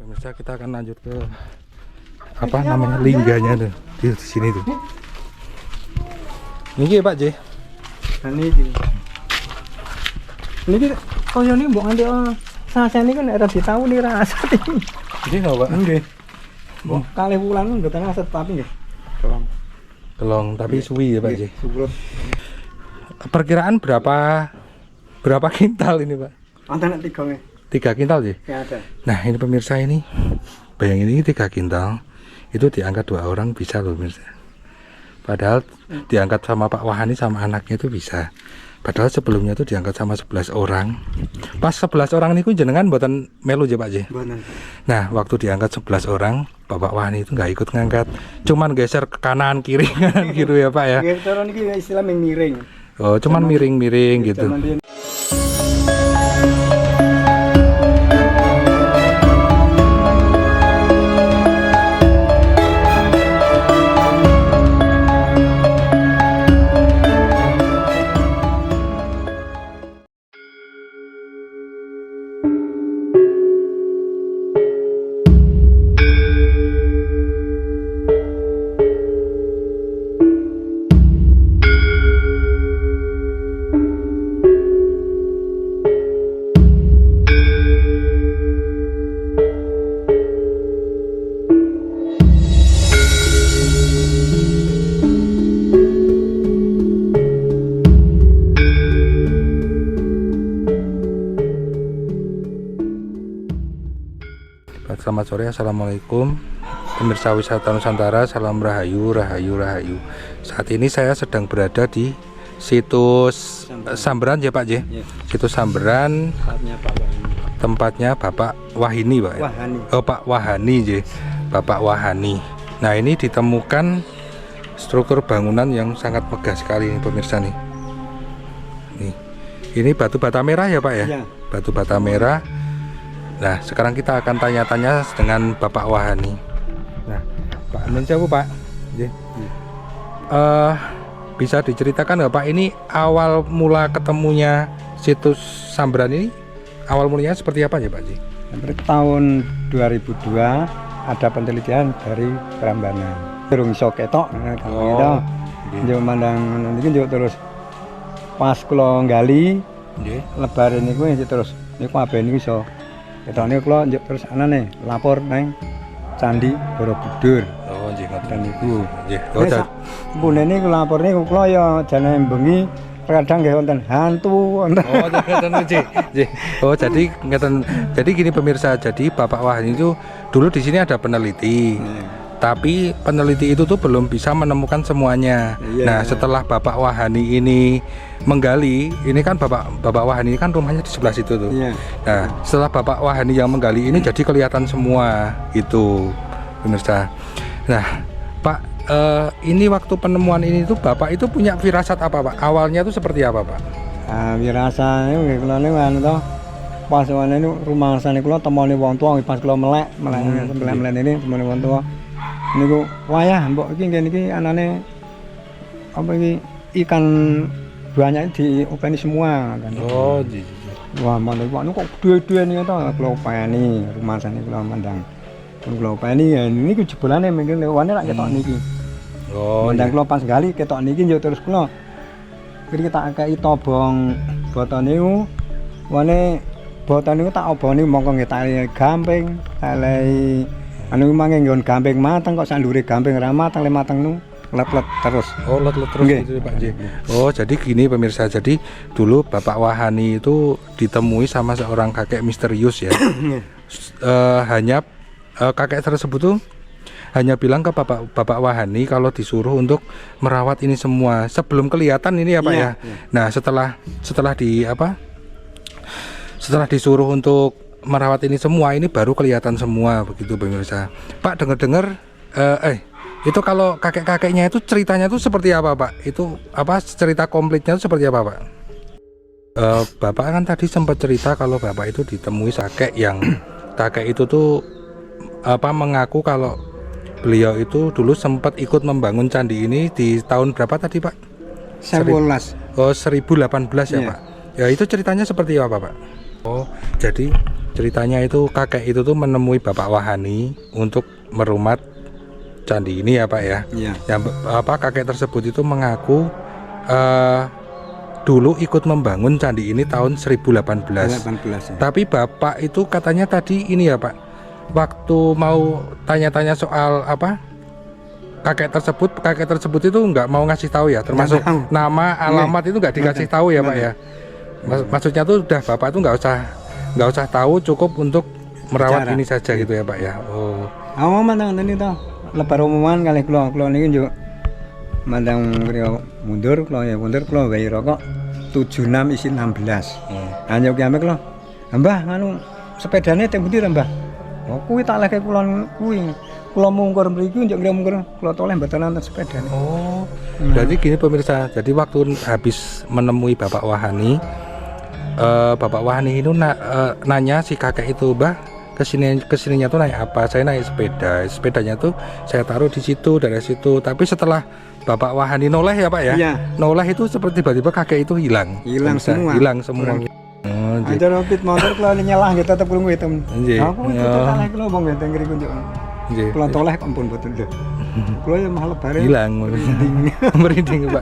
Pemirsa, kita akan lanjut ke apa namanya lingganya tuh di sini tuh. Ini Pak J. Ini oh ya ini mbok nganti sasa ini kan era ditahu nih rasa ini. Ini nggak Pak? Nggih. Mbok kalih wulan mboten aset tapi nggih. Kelong tapi suwi ya Pak J. Subrut. Perkiraan berapa kintal ini Pak? Antara 3 nggih. 3 kintal J. Ya ada. Nah ini pemirsa, ini bayangin ini 3 kintal itu diangkat 2 orang bisa loh pemirsa. Padahal diangkat sama Pak Wahani sama anaknya itu bisa. Padahal sebelumnya itu diangkat sama 11 orang. Pas 11 orang ini jenengan buatan melu aja Pak J. Nah waktu diangkat 11 orang, Bapak Wahani itu nggak ikut ngangkat, cuman geser ke kanan kiri kanan kiri ya Pak ya. Cara niki istilah miring. Oh cuman miring-miring gitu. Selamat sore, assalamualaikum pemirsa wisata Nusantara, salam rahayu, rahayu, rahayu. Saat ini saya sedang berada di situs Samberan ya Pak J. Situs Samberan, tempatnya Bapak Wahini Pak. Wahani. Oh Pak Wahani J. Bapak Wahani. Nah ini ditemukan struktur bangunan yang sangat megah sekali ini pemirsa nih. Ini batu bata merah ya Pak ya? Ya. Batu bata merah. Nah sekarang kita akan tanya-tanya dengan Bapak Wahani. Nah Pak Amin siapa Pak? Bisa diceritakan nggak Pak, ini awal mula ketemunya situs Samberan ini awal mulanya seperti apa ya Pak Ji? Tahun 2002 ada penelitian dari Prambanan. Durung iso ketok gitu. Yo mandang niki yo terus pas kula nggali lebaran niku terus niku abe niku iso ketone kula terus anane lapor nang Candi Borobudur. Oh nggih ngoten niku. Nggih. Oh punene kula lapor niku kula ya jane bengi kadang nggih wonten hantu wonten. Oh ngeten nggih. Oh jadi ngeten. Jadi gini pemirsa, jadi Bapak Wahani itu dulu di sini ada peneliti. Tapi peneliti itu tuh belum bisa menemukan semuanya. Nah setelah Bapak Wahani ini menggali, ini kan Bapak Wahani kan rumahnya di sebelah situ tuh. Nah setelah Bapak Wahani yang menggali ini jadi kelihatan semua itu pemirsa. Nah Pak, ini waktu penemuan ini tuh Bapak itu punya firasat apa Pak? Awalnya tuh seperti apa Pak? Firasatnya nggih kula niku anu to. Pas wane niku rumah sana kula temoni wong tuwa pas kula melek ini temoni wong tuwa. Niku wayah mbok iki ngene iki anane apa iki ikan banyak diopeni semua kan. Oh iya. Wah mandang kok gede-gede niku to kula openi rumah sana kula mandang. Kula openi ya niku jebolane mungkin lewane lak ketok niki. Oh mandang kula pas gali ketok niki yo terus kula kiri tak akei tobong boton niku wane boton niku tak oboni mongko nggih tali gamping tali anu mangke nggon gamping mateng kok sandure gamping ra mateng le mateng nu let-let terus. Oh let-let terus gitu Pak J. Oh jadi gini pemirsa, jadi dulu Bapak Wahani itu ditemui sama seorang kakek misterius ya. Hanya kakek tersebut tuh hanya bilang ke Bapak Wahani kalau disuruh untuk merawat ini semua sebelum kelihatan ini ya Pak ya. Nah setelah disuruh untuk merawat ini semua, ini baru kelihatan semua begitu pemirsa. Pak dengar-dengar itu kalau kakek-kakeknya itu ceritanya itu seperti apa Pak? Itu apa cerita komplitnya itu seperti apa Pak? Bapak kan tadi sempat cerita kalau Bapak itu ditemui kakek itu tuh mengaku kalau beliau itu dulu sempat ikut membangun candi ini di tahun berapa tadi Pak? 1018. Oh 1018 ya Pak. Ya itu ceritanya seperti apa Pak? Oh jadi ceritanya itu kakek itu tuh menemui Bapak Wahani untuk merumat candi ini ya Pak ya. Iya. Yang kakek tersebut itu mengaku dulu ikut membangun candi ini tahun 1018. 18 ya. Tapi Bapak itu katanya tadi ini ya Pak, waktu mau tanya-tanya soal kakek tersebut itu nggak mau ngasih tahu ya, termasuk nama, alamat itu nggak dikasih tahu ya Pak ya. Maksudnya tuh udah Bapak tuh nggak usah tahu, cukup untuk merawat ini saja gitu ya Pak ya. Oh. Awak mandang tadi tau lebar umuman kali keluar niki juga mandang mundur bayi rokok 76 isi 16. Hanya kiamat lo, mbah nganu sepedane teng pundi mbah? Oh kuwi tak leke kulon kuwi. Kula mungkur mriki njok mungkur kula toleh mboten nonton sepeda. Oh. Berarti gini pemirsa, jadi waktu habis menemui Bapak Wahani, Bapak Wahani itu nanya si kakek itu, "Mbah, kesininya tuh naik apa?" "Saya naik sepeda. Sepedanya tuh saya taruh di situ, dari situ." Tapi setelah Bapak Wahani noleh ya Pak ya? Iya. Noleh itu seperti tiba-tiba kakek itu hilang. Hilang semua. Hilang semua. Oh, aja robit motor kula nyelah nggih tetep krungu itu. Aku itu tak kula wong ngeten ngriku njok. Nggih. Kula toleh kok ampun boten lho. Kula ya malah lebare. Hilang. Merinding Pak.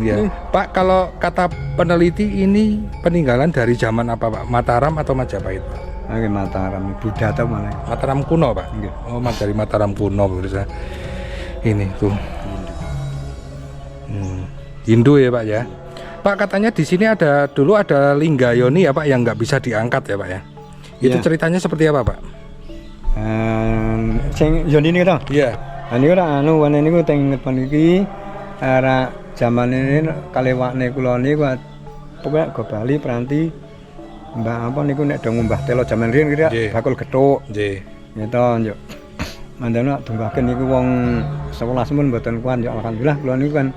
Iya. Pak, kalau kata peneliti ini peninggalan dari zaman apa Pak? Mataram atau Majapahit? Oke, Mataram, Buddha atau malah. Mataram kuno Pak? Nggih. Oh, dari Mataram kuno pemirsa. Ini tuh. Hindu ya Pak ya. Pak, katanya di sini dulu ada Linggayoni ya Pak yang nggak bisa diangkat ya Pak ya. Itu ceritanya seperti apa Pak? Sing Yoni ini to? Iya. Niku ora anu wane niku teng depan iki era zaman ini kalewakne kula niku pokoke go Bali Pranti Mbak apa niku nek do ngumbah telo jaman riyen kira bakul gethuk. Nggih. Gitu njuk. Mandana dumbaken niku wong 11 mun mboten kuat ya alhamdulillah kula niku kan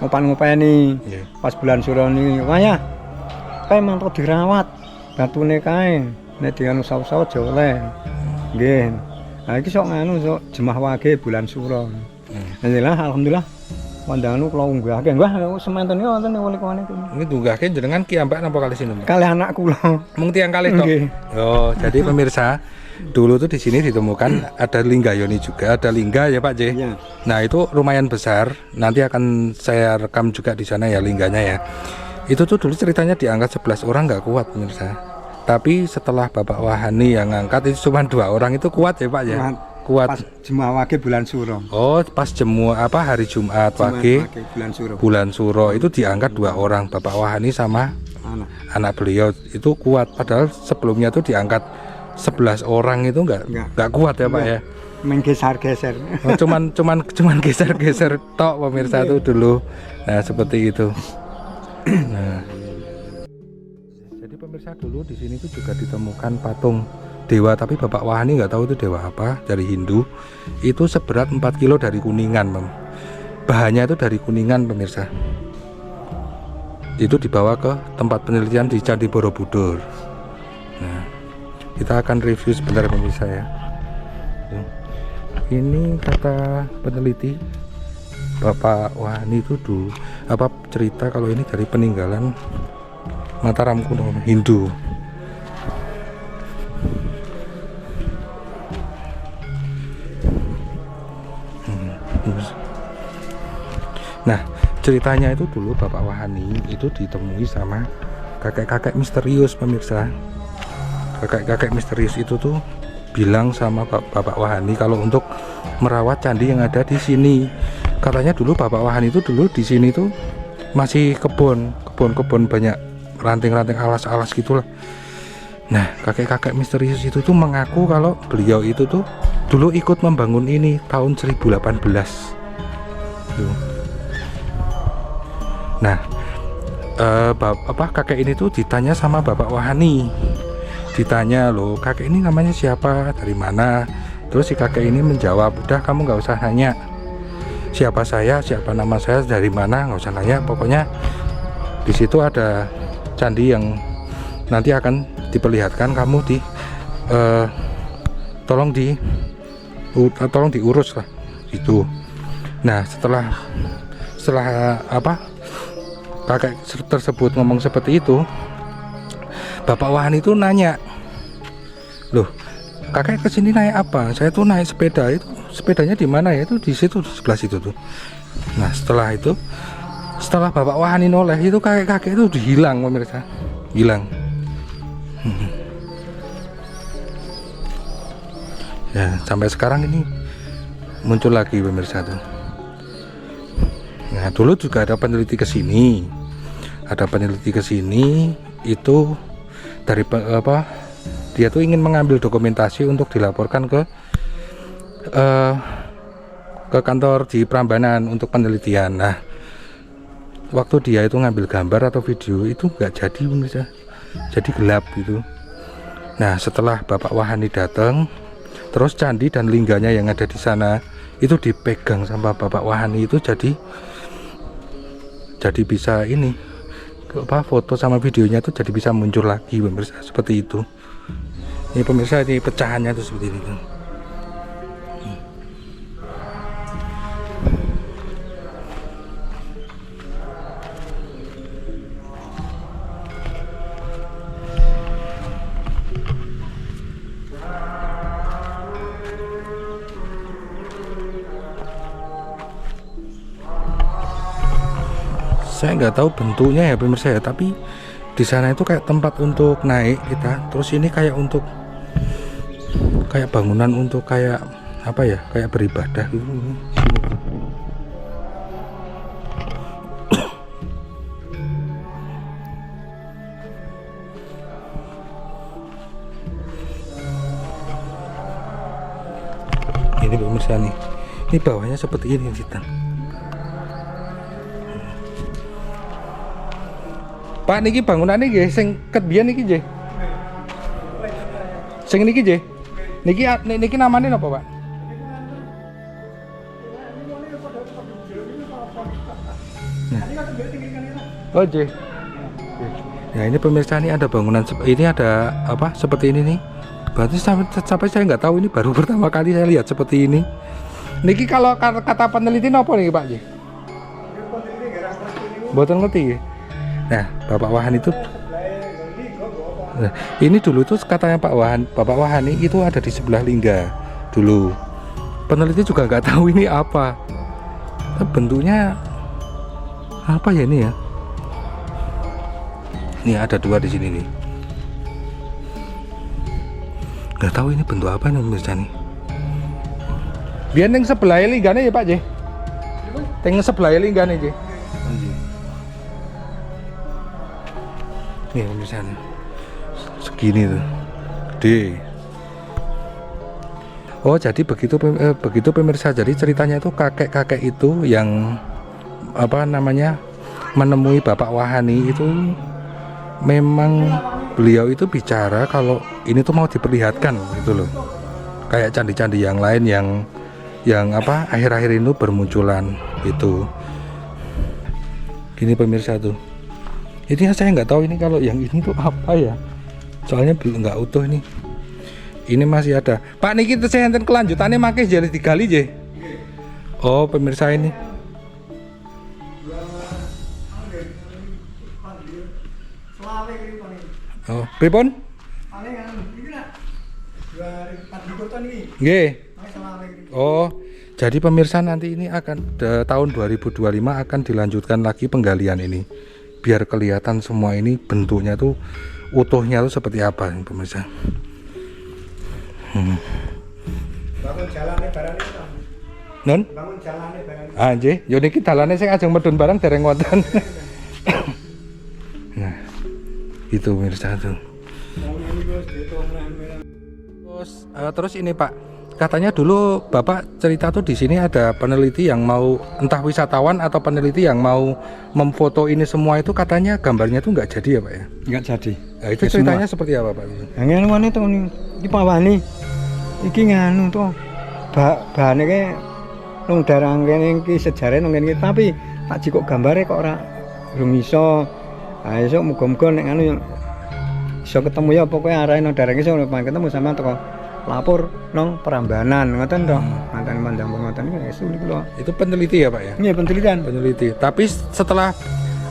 ngopan-ngopeni. Pas bulan Suro niki wayah kae mantep dirawat. Batune kae nek dianu saus-saus aja oleh. Nggih. Nah iki sok nganu sok jemah wage bulan Suro. Alhamdulillah pandangan kula unggahke. Wah semanten niku wonten wali kene iki. Ini dunggahke jenengan ki ambak napa kali sinten? Kalih anak kula. Mung tiyang kalih tok. Oh, jadi pemirsa, dulu tuh di sini ditemukan ada Linggayoni juga, ada lingga ya Pak J. Iya. Nah, itu lumayan besar. Nanti akan saya rekam juga di sana ya lingganya ya. Itu tuh dulu ceritanya diangkat 11 orang nggak kuat pemirsa. Tapi setelah Bapak Wahani yang ngangkat itu cuma 2 orang itu kuat ya Pak ya. Kuat. Pas jemaah wage bulan Suro. Oh, pas hari Jumat wage bulan Suro itu diangkat 2 orang, Bapak Wahani sama anak beliau itu kuat. Padahal sebelumnya tuh diangkat 11 orang itu nggak kuat ya Pak ya. Menggeser-geser. Oh, cuman geser-geser tok pemirsa tuh dulu. Nah, seperti itu. Nah. Jadi pemirsa dulu di sini tuh juga ditemukan patung dewa, tapi Bapak Wahani nggak tahu itu dewa apa, dari Hindu. Itu seberat 4 kilo dari Kuningan, bahannya itu dari Kuningan pemirsa. Itu dibawa ke tempat penelitian di Candi Borobudur. Nah, kita akan review sebentar pemirsa ya. Ini kata peneliti Bapak Wahani itu dulu cerita kalau ini dari peninggalan Mataram kuno Hindu. Nah, ceritanya itu dulu Bapak Wahani itu ditemui sama kakek-kakek misterius pemirsa. Kakek-kakek misterius itu tuh bilang sama Bapak Wahani kalau untuk merawat candi yang ada di sini. Katanya dulu Bapak Wahani itu dulu di sini tuh masih kebun banyak ranting-ranting alas-alas gitulah. Nah, kakek-kakek misterius itu tuh mengaku kalau beliau itu tuh dulu ikut membangun ini tahun 1018. Tuh. Nah, kakek ini tuh ditanya sama Bapak Wahani. Ditanya, "Loh, kakek ini namanya siapa? Dari mana?" Terus si kakek ini menjawab, "Udah, kamu nggak usah nanya siapa saya, siapa nama saya, dari mana, nggak usah nanya. Pokoknya di situ ada candi yang nanti akan diperlihatkan, kamu tolong diurus lah." Itu. Nah, setelah kakek tersebut ngomong seperti itu, Bapak Wahani itu nanya, loh kakek kesini naik apa? Saya tuh naik sepeda, itu sepedanya di mana ya? Itu di situ, di sebelah situ tuh. Nah setelah itu, setelah Bapak Wahani noleh itu kakek itu hilang pemirsa, hilang. Ya sampai sekarang ini muncul lagi pemirsa tuh. Nah dulu juga ada peneliti kesini, itu dari apa? Dia tuh ingin mengambil dokumentasi untuk dilaporkan ke kantor di Prambanan untuk penelitian. Nah, waktu dia itu ngambil gambar atau video itu nggak jadi pemirsa, jadi gelap gitu. Nah, setelah Bapak Wahani datang, terus candi dan lingganya yang ada di sana itu dipegang sama Bapak Wahani itu jadi bisa ini apa foto sama videonya itu jadi bisa muncul lagi pemirsa seperti itu. Ini pemirsa ini pecahannya tuh seperti ini tuh. Saya nggak tahu bentuknya ya pemirsa ya, tapi di sana itu kayak tempat untuk naik kita. Terus ini kayak untuk kayak bangunan untuk kayak apa ya, kayak beribadah gitu. Ini pemirsa nih, ini bawahnya seperti ini Citan. Pak niki bangunannya nggih sing ket biyen niki nggih. Sing niki nggih. Niki namanya apa, Pak? Nah. Oh, nggih. Ya ini pemirsa, ini ada bangunan ini ada apa seperti ini nih. Berarti sampai saya nggak tahu, ini baru pertama kali saya lihat seperti ini. Niki kalau kata peneliti apa nih, Pak? Mboten ngerti nggih. Nah, Bapak Wahani itu ini dulu tuh katanya Bapak Wahani itu ada di sebelah lingga dulu. Peneliti juga nggak tahu ini apa. Bentuknya apa ya ini ya? Ini ada dua di sini nih. Nggak tahu ini bentuk apa nih pemirsa nih. Biar yang sebelah linggane ya Pak J. Yang sebelah linggane J. Nih pemirsa nih. Segini tuh. D. Oh jadi begitu pemirsa. Jadi ceritanya itu kakek-kakek itu yang apa namanya menemui Bapak Wahani itu memang beliau itu bicara kalau ini tuh mau diperlihatkan gitu loh. Kayak candi-candi yang lain yang apa akhir-akhir ini bermunculan itu. Gini pemirsa tuh. Ini saya nggak tahu ini kalau yang ini tuh apa ya. Soalnya belum nggak utuh nih. Ini masih ada. Pak niki saya enten kelanjutannya makai jadi digali je. Oh pemirsa ini. Oh, pripun? Nggih. Oh, jadi pemirsa nanti ini akan tahun 2025 akan dilanjutkan lagi penggalian ini. Biar kelihatan semua ini bentuknya tuh utuhnya tuh seperti apa nih pemirsa. Bangun jalane barang iki. Non? Bangun jalane barang. Ah nggih, yo niki dalane sing ajeng medun barang dereng wonten. Nah, itu pemirsa tuh. Terus ini Pak, katanya dulu Bapak cerita tuh di sini ada peneliti yang mau entah wisatawan atau peneliti yang mau memfoto ini semua itu katanya gambarnya tuh nggak jadi ya Pak ya? Nggak jadi. Nah, itu ceritanya semua seperti apa Pak? Yang ngene tuh iki Pak Wani. Iki nganu tuh. Bahane ke nang darang kene iki sejarah nang kene tapi tak jikok gambare kok ora durung iso. Ah esuk muga-muga nek anu iso ketemu ya pokoke arahe nang darang iso ketemu sama teko lapor nang Prambanan ngoten to. Mantan mandang ngoten iki esuk niku lho. Itu peneliti ya Pak ya? Iya penelitian. Peneliti. Tapi setelah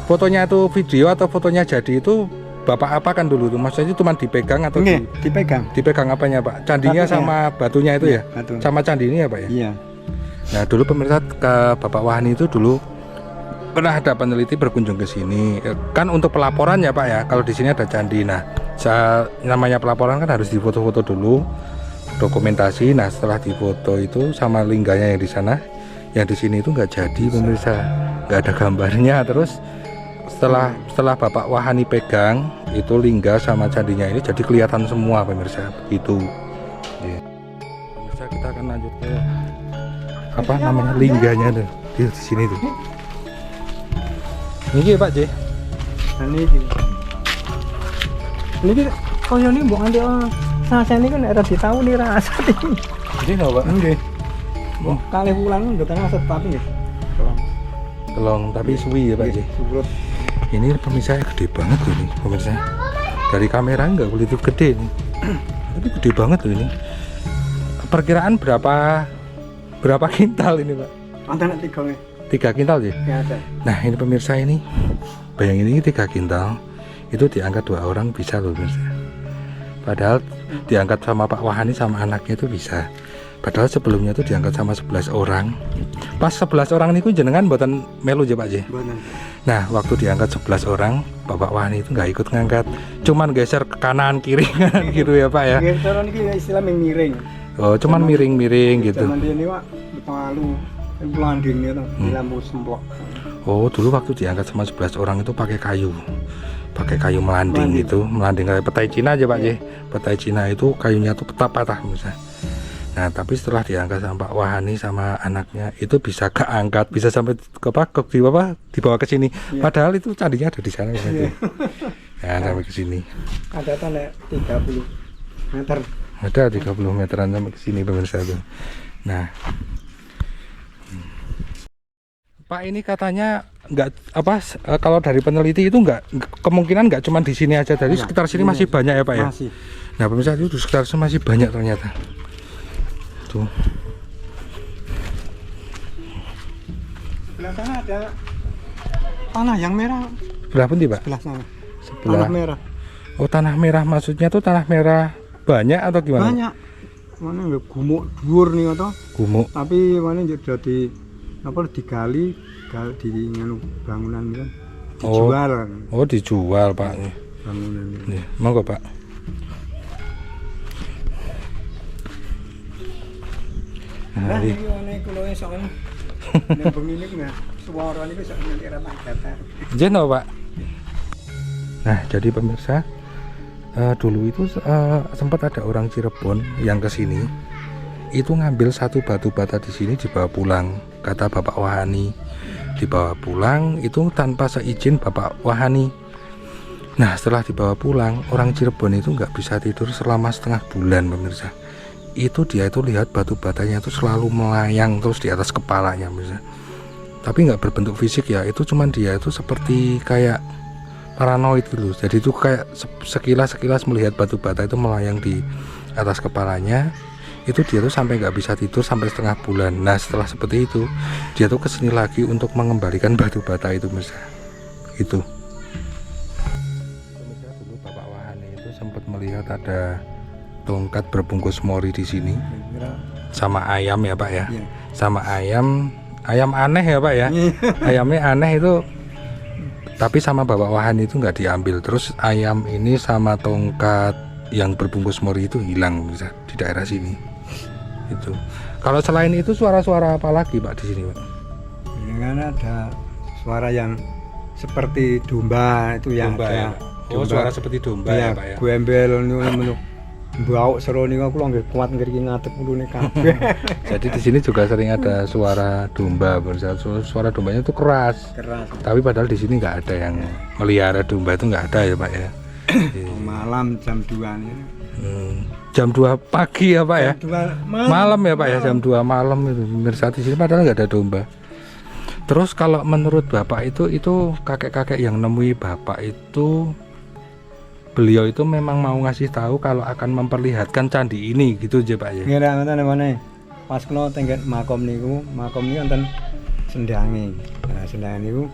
fotonya itu video atau fotonya jadi itu Bapak apakan dulu tuh? Maksudnya cuma dipegang atau Nggih, dipegang. dipegang apanya Pak? Candinya Batunya. sama batunya itu ya? Batu. Sama candi ini ya Pak ya? Iya. Nah dulu pemirsa ke Bapak Wahani itu dulu pernah ada peneliti berkunjung ke sini. Kan untuk pelaporan ya Pak ya. Kalau di sini ada candi. Nah namanya pelaporan kan harus difoto-foto dulu, dokumentasi. Nah setelah difoto itu sama lingganya yang di sana, yang di sini itu nggak jadi pemirsa, nggak ada gambarnya. Terus setelah Bapak Wahani pegang itu lingga sama candinya ini jadi kelihatan semua pemirsa itu. Pemirsa kita akan lanjut ke apa namanya lingganya tuh di sini tuh. Ini Pak J. Nah niki. Niki koyo ni mbok nganti sasene kan ora ditahu ni rasa iki. Ini nggak Pak? Nggih. Mbok kalih wulan mboten aset tapi nggih. Telong tapi suwi ya Pak J. Surut. Ini pemirsa gede banget loh ini pemirsa. Dari kamera nggak begitu gede nih. Tapi gede banget loh ini. Perkiraan berapa kintal ini Pak? Antara 3 nih. 3 kintal sih. Ya ada. Nah ini pemirsa ini, bayangin ini 3 kintal, itu diangkat 2 orang bisa loh pemirsa. Padahal diangkat sama Pak Wahani sama anaknya itu bisa. Padahal sebelumnya itu diangkat sama 11 orang. Pas 11 orang ini jenengan buatan melu aja Pak J. Bener. Nah waktu diangkat 11 orang, Bapak Wahani itu nggak ikut ngangkat, cuman geser ke kanan kiri gitu ya Pak ya. Geser niki istilah miring. Oh cuman miring-miring gitu. Zaman dia ini Pak, palu, pelanding itu, di lampu semplok. Oh dulu waktu diangkat sama 11 orang itu pakai kayu melanding gitu, melanding kayak petai Cina aja Pak J. Petai Cina itu kayunya tuh patah misalnya. Nah tapi setelah diangkat sama Pak Wahani sama anaknya itu bisa keangkat, bisa sampai dibawa ke sini. Ya. Padahal itu candinya ada di sana gitu. Nah sampai ke sini. Ada tanah 30 meter. Ada 30 meteran sampai ke sini pemirsa tuh. Nah, Pak ini katanya kalau dari peneliti itu kemungkinan nggak cuma di sini aja, dari sekitar sini masih banyak ya Pak ya. Masih. Nah pemirsa itu di sekitar sini masih banyak ternyata. Tuh. Sebelah sana ada tanah yang merah. Sebelah pun Pak? Sebelah sana. Sebelah. Tanah merah. Oh tanah merah maksudnya tuh tanah merah banyak atau gimana? Banyak. Mana nggak gumuk dhuwur nih atau? Gumuk. Tapi mana jadi digali di nganu bangunan kan dijual. Oh dijual Pak. Bangunan. Nih, monggo Pak. Nah, ini ana kula esuk nek bengi niku nah suara niku sak nanti ora datar. Jeno Pak. Nah jadi pemirsa dulu itu sempat ada orang Cirebon yang kesini itu ngambil satu batu bata di sini dibawa pulang, kata Bapak Wahani dibawa pulang itu tanpa seizin Bapak Wahani. Nah setelah dibawa pulang orang Cirebon itu nggak bisa tidur selama setengah bulan pemirsa. Itu dia itu lihat batu batanya itu selalu melayang terus di atas kepalanya pemirsa. Tapi nggak berbentuk fisik ya, itu cuman dia itu seperti kayak paranoid gitu. Jadi itu kayak sekilas melihat batu bata itu melayang di atas kepalanya. Itu dia tuh sampai nggak bisa tidur sampai setengah bulan. Nah setelah seperti itu dia tuh kesini lagi untuk mengembalikan batu bata itu pemirsa. Itu pemirsa dulu Bapak Wahani itu sempat melihat ada tongkat berbungkus mori di sini sama ayam ya Pak ya. Iya. Sama ayam aneh ya Pak ya. Ayamnya aneh itu, tapi sama Bapak Wahani itu nggak diambil. Terus ayam ini sama tongkat yang berbungkus mori itu hilang bisa di daerah sini. Itu. Kalau selain itu suara-suara apa lagi Pak di sini Pak? Ini kan ada suara yang seperti domba itu ya. Domba ya. Oh suara seperti domba ya Pak ya. Gembel niku bau seru niku aku nggih kuat ngriki ngadep ulune kabeh. Jadi di sini juga sering ada suara domba, suara dombanya itu keras. Tapi padahal di sini nggak ada yang melihara domba, itu nggak ada ya Pak ya. Malam jam 2 nih. Jam 2 pagi ya Pak ya. Malam ya Pak ya, jam 2 malam itu pemirsa di sini padahal nggak ada domba. Terus kalau menurut Bapak itu kakek-kakek yang nemui Bapak itu, beliau itu memang mau ngasih tahu kalau akan memperlihatkan candi ini gitu aja Pak ya. Ngira ngoten mana? Pas kula tengget makom niku wonten sendange. Nah sendange niku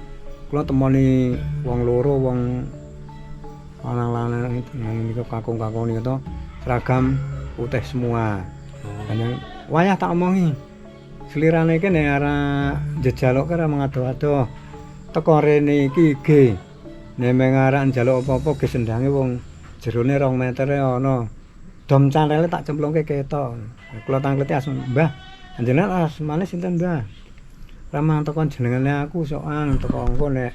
kula temoni wong loro wong lanang-lanang itu niku kakung-kakung niku to seragam putih semua. Kan wayah tak omongi. Selirane iki nek arah jejaluk kira mengado-ado. Teko rene iki ge. Nek mengarak njaluk apa-apa ge sendange wong jerone 2 meter ana. Dom canrele tak cemplungke ketok. Kula tangkleti asem, "Mbah, jenengan asmane sinten, Mbah?" Ramang teko jenengane aku sokan teko engko nek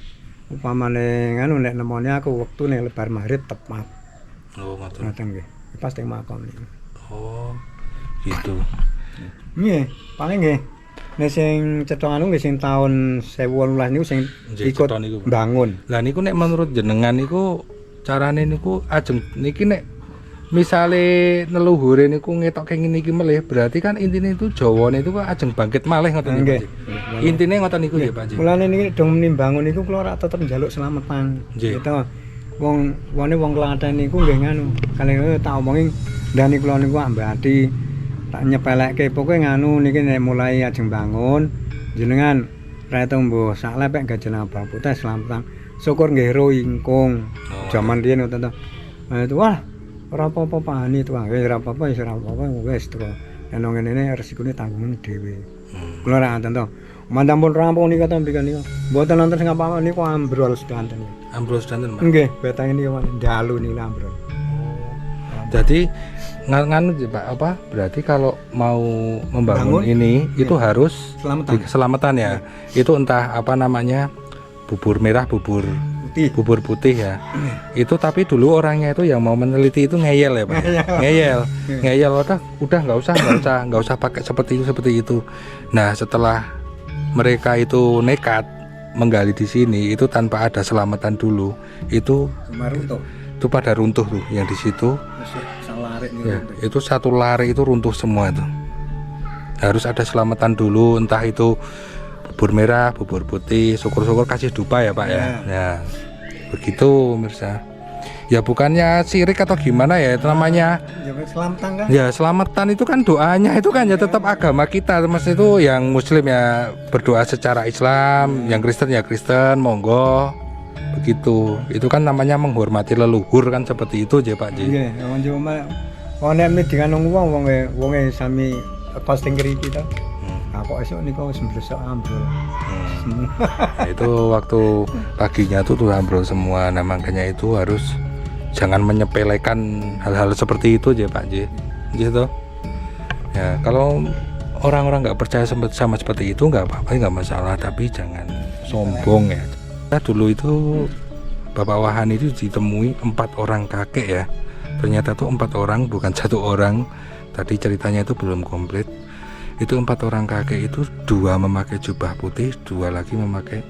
upamane nganu nek nemoni aku wektune lebar maghrib tepat. Oh, ngoten. Ngoten nggih. Pas teng makom niku. Oh, gitu. Nggih, paling nggih. Nek sing cetha anu nggih sing taun 2018 niku sing Nggih, ikut cetha niku. bangun. Lah niku nek menurut jenengan niku carane niku ajeng niki nek misale neluhure niku ngetokke ngene iki melih, berarti kan intine itu Jawane itu kok ajeng bangkit malih ngoten niku. Nggih. Intine ngoten niku ya, Pak Ji. Mulane niki dong nimbangun niku kula ora tetep njaluk slametan. Nggih. Gitu. Wong Klaten niku nggih nganu, kali tak omongi ndani kula niku ambati tak nyepelekke pokoke nganu niki nek mulai ajeng bangun jenengan reto mbuh sak lepek gajen apa putih slametan. Syukur nggih ro ingkung. Jaman riyen ngoten to. Itu wah ora apa-apa pani to, wis ora apa-apa wis ora apa-apa wis to. Yen ngene resikone tanggungan dhewe. Kula ora ngoten to. Mandang pun rampung nika to mbiken niku. Mboten nonton sing apa-apa niku ambrol sedanten. Ambrol sedanten, Pak. Nggih, betang ini dalu niku ambrol. Jadi nganu Pak apa? Berarti kalau mau membangun Bangun, ini itu harus Selamatan. keselamatan ya. Itu entah apa namanya bubur merah, bubur putih ya. Itu tapi dulu orangnya itu yang mau meneliti itu ngeyel ya, Pak. Ngeyel udah nggak usah pakai seperti itu. Nah, setelah mereka itu nekat menggali di sini itu tanpa ada selamatan dulu, itu pada runtuh tuh yang di situ. Ya, itu satu lari itu runtuh semua itu. Harus ada selamatan dulu, entah itu bubur merah, bubur putih, syukur-syukur kasih dupa ya Pak ya. Ya, begitu Mirsa. Ya bukannya sirik atau gimana ya, itu namanya. Selamatan kan? Ya selamatan itu kan doanya itu kan ya tetap agama kita, Mas itu yang Muslim ya berdoa secara Islam, yang Kristen ya Kristen, monggo. Begitu. Itu kan namanya menghormati leluhur kan seperti itu aja Pak Ji. Nggih, wong nek dengan wong sami posting ngriki to. Nah, kok esuk niku wis mblesok ambrol. Nah, itu waktu paginya tuh ambrol semua. Nah makanya itu harus jangan menyepelekan hal-hal seperti itu aja Pak Ji. Gitu. Ya kalau orang-orang nggak percaya sama seperti itu nggak apa-apa, nggak masalah, tapi jangan sombong ya. Nah, dulu itu Bapak Wahani itu ditemui 4 orang kakek ya. Ternyata tuh 4 orang bukan 1 orang. Tadi ceritanya itu belum komplit. Itu 4 orang kakek itu 2 memakai jubah putih, 2 lagi memakai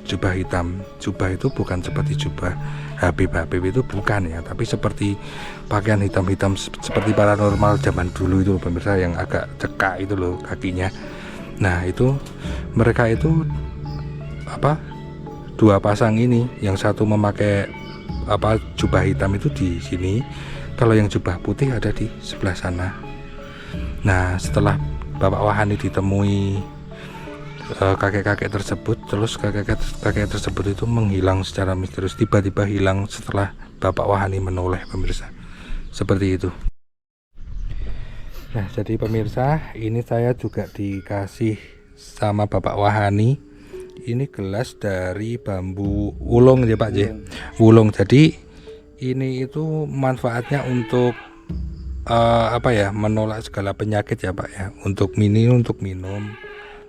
jubah hitam. Jubah itu bukan seperti jubah Habib itu bukan ya, tapi seperti pakaian hitam-hitam seperti paranormal zaman dulu itu pemirsa, yang agak cekak itu loh kakinya. Nah itu mereka itu apa? 2 pasang ini, yang satu memakai apa jubah hitam itu di sini, kalau yang jubah putih ada di sebelah sana. Nah setelah Bapak Wahani ditemui kakek-kakek tersebut, terus kakek tersebut itu menghilang secara misterius, tiba-tiba hilang setelah Bapak Wahani menoleh pemirsa, seperti itu. Nah jadi pemirsa, ini saya juga dikasih sama Bapak Wahani ini gelas dari bambu ulung ya Pak J. Ulung. Jadi ini itu manfaatnya untuk apa ya, menolak segala penyakit ya Pak ya, untuk minum.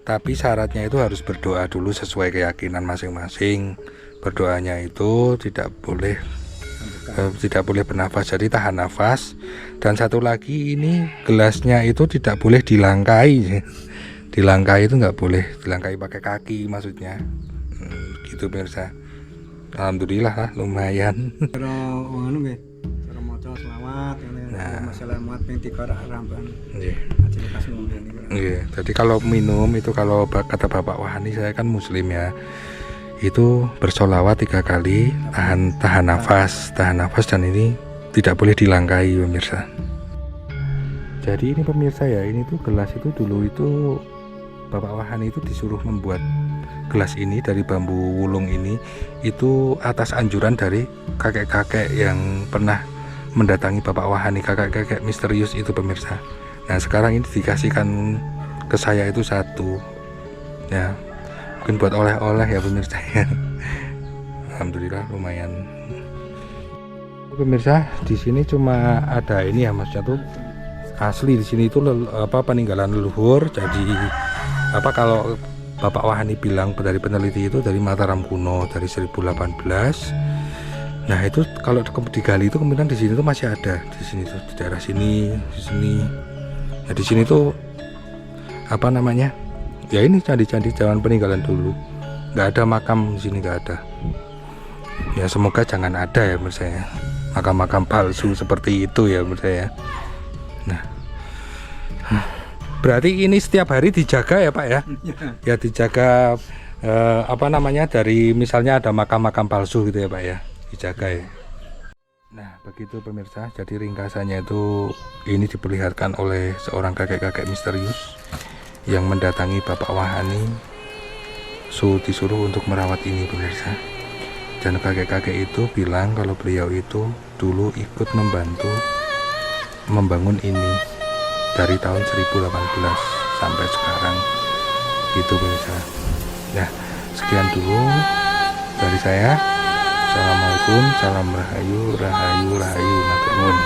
Tapi syaratnya itu harus berdoa dulu sesuai keyakinan masing-masing. Berdoanya itu tidak boleh bernafas, jadi tahan nafas. Dan satu lagi ini gelasnya itu tidak boleh dilangkai. Dilangkai itu nggak boleh, dilangkai pakai kaki maksudnya. Gitu pemirsa. Alhamdulillah lah lumayan. Nah, masalah muat ping 3 ramban. Nggih. Nggih. Jadi kalau minum itu, kalau kata Bapak Wahani, saya kan muslim ya. Itu bersolawat 3 kali, tahan nafas dan ini tidak boleh dilangkai pemirsa. Jadi ini pemirsa ya, ini tuh gelas itu dulu itu Bapak Wahani itu disuruh membuat gelas ini, dari bambu wulung ini, itu atas anjuran dari kakek-kakek yang pernah mendatangi Bapak Wahani, kakek-kakek misterius itu pemirsa. Nah sekarang ini dikasihkan ke saya itu satu, ya mungkin buat oleh-oleh ya pemirsa ya. Alhamdulillah lumayan. Pemirsa, di sini cuma ada ini ya Mas Jatuh, asli di sini itu peninggalan leluhur. Jadi kalau Bapak Wahani bilang dari peneliti itu dari Mataram kuno, dari 1018. Nah itu kalau digali itu kemudian di sini tuh masih ada, di sini tuh di daerah sini, di sini. Nah di sini tuh apa namanya? Ya ini candi-candi zaman peninggalan dulu. Nggak ada makam di sini, nggak ada. Ya semoga jangan ada ya menurut saya. Makam-makam palsu seperti itu ya menurut saya. Nah, berarti ini setiap hari dijaga ya Pak ya? Ya dijaga dari misalnya ada makam-makam palsu gitu ya Pak ya, dijaga ya. Nah begitu pemirsa, jadi ringkasannya itu ini diperlihatkan oleh seorang kakek-kakek misterius yang mendatangi Bapak Wahani, disuruh untuk merawat ini pemirsa. Dan kakek-kakek itu bilang kalau beliau itu dulu ikut membantu membangun ini dari tahun 1018 sampai sekarang gitu pemirsa. Nah sekian dulu dari saya. Assalamualaikum, salam rahayu, rahayu, rahayu, matur nuwun.